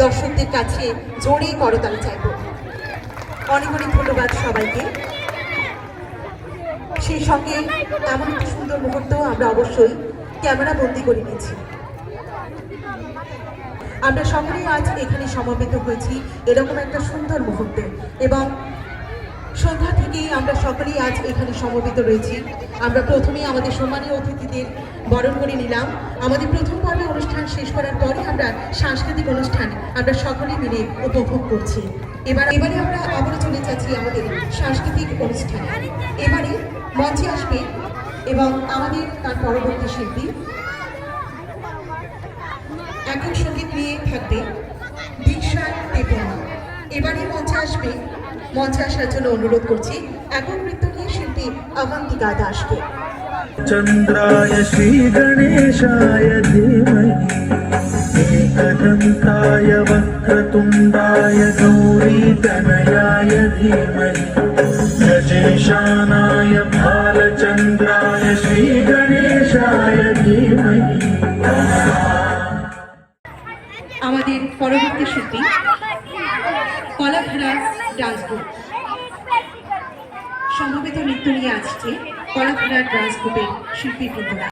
দর্শকদের কাছে জোরে করতালি চাইব। অনেক অনেক ধন্যবাদ সবাইকে। সেই সঙ্গে এমন একটি সুন্দর মুহূর্ত আমরা অবশ্যই ক্যামেরা বন্দি করে নিয়েছি। আমরা সকলেই আজ এখানে সমবেত হয়েছি এরকম একটা সুন্দর মুহূর্তে, এবং সন্ধ্যা থেকেই আমরা সকলেই আজ এখানে সমবেত রয়েছি। আমরা প্রথমেই আমাদের সম্মানীয় অতিথিদের বরণ করে নিলাম। আমাদের প্রথম পর্বে অনুষ্ঠান শেষ করার পরে আমরা সাংস্কৃতিক অনুষ্ঠান আমরা সকলেই মিলে উপভোগ করছি। এবারে আমরা আবারও চলে যাচ্ছি আমাদের সাংস্কৃতিক অনুষ্ঠানে। এবারে মঞ্চে আসবে এবং আমাদের তার পরবর্তী শিল্পী একক সঙ্গীত নিয়ে থাকবে দীক্ষার দেবনা। এবারে মঞ্চে আসার জন্য অনুরোধ করছি একক নৃত্য নিয়ে শিল্পী অবন্তিকা দাসকে। চন্দ্রায় শ্রী গণেশায় ধীমহি एकदन्ताय वक्रतुण्डाय गौरीतनयाय धीमहि गजेशानाय भालचन्द्राय श्रीगणेशाय धीमहि। আমাদের পরবর্তী শিল্পী কলাধারা ডান্স গ্রুপ সমবেত নৃত্য নিয়ে আসছে কলাধারা ডান্স গ্রুপের শিল্পীবৃন্দরা।